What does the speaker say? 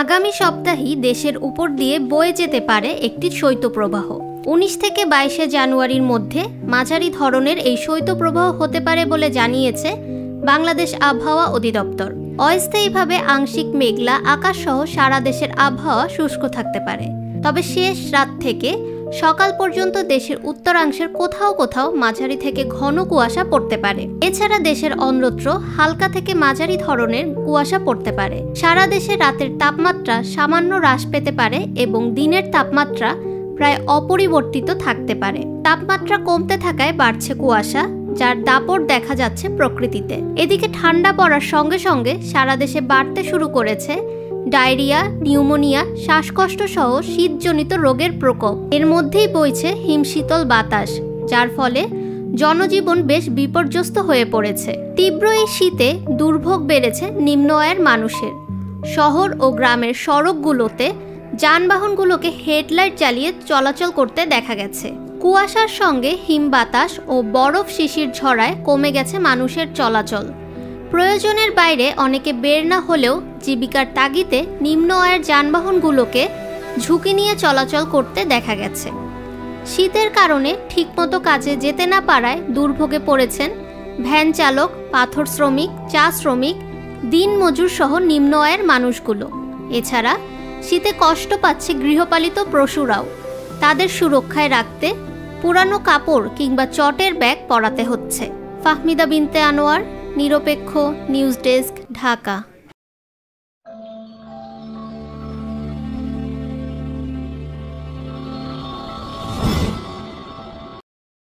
আগামী সপ্তাহেই দেশের উপর দিয়ে বয়ে যেতে পারে একটি শৈত্যপ্রবাহ। 19 থেকে 22 জানুয়ারির মধ্যে মাঝারি ধরনের এই শৈত্যপ্রবাহ হতে পারে বলে জানিয়েছে বাংলাদেশ আবহাওয়া অধিদপ্তর। অস্থায়ীভাবে আংশিক মেঘলা আকাশ সহ সারা দেশের আবহাওয়া শুষ্ক থাকতে পারে, তবে শেষ রাত থেকে সকাল পর্যন্ত দেশের উত্তরাংশের কোথাও কোথাও মাঝারি থেকে ঘন কুয়াশা পড়তে পারে। এছাড়া দেশের অন্যত্র হালকা থেকে মাঝারি ধরনের কুয়াশা পড়তে পারে। সারা দেশে রাতের তাপমাত্রা সামান্য হ্রাস পেতে পারে এবং দিনের তাপমাত্রা প্রায় অপরিবর্তিত থাকতে পারে। তাপমাত্রা কমতে থাকায় বাড়ছে কুয়াশা, যার দাপট দেখা যাচ্ছে প্রকৃতিতে। এদিকে ঠান্ডা পড়ার সঙ্গে সঙ্গে সারা দেশে বাড়তে শুরু করেছে ডায়রিয়া, নিউমোনিয়া, শ্বাসকষ্ট সহ শীতজনিত রোগের প্রকোপ। এর মধ্যেই বইছে হিমশীতল বাতাস, যার ফলে জনজীবন বেশ বিপর্যস্ত হয়ে পড়েছে। তীব্র এই শীতে দুর্ভোগ বেড়েছে নিম্ন আয়ের মানুষের। শহর ও গ্রামের সড়কগুলোতে যানবাহনগুলোকে হেডলাইট জ্বালিয়ে চলাচল করতে দেখা গেছে। কুয়াশার সঙ্গে হিম বাতাস ও বরফ শিশির ঝরায় কমে গেছে মানুষের চলাচল। প্রয়োজনের বাইরে অনেকে বের না হলেও জীবিকার তাগিদে নিম্ন আয়ের যানবাহনগুলোকে ঝুঁকি নিয়ে চলাচল করতে দেখা গেছে। শীতের কারণে ঠিকমতো কাজে যেতে না পারায় দুর্ভোগে পড়েছেন ভ্যান চালক, পাথর শ্রমিক, চা শ্রমিক, দিনমজুর সহ নিম্ন আয়ের মানুষগুলো। এছাড়া শীতে কষ্ট পাচ্ছে গৃহপালিত পশুরাও। তাদের সুরক্ষায় রাখতে পুরানো কাপড় কিংবা চটের ব্যাগ পরাতে হচ্ছে। ফাহমিদা বিনতে আনোয়ার, নিরপেক্ষ নিউজ ডেস্ক, ঢাকা।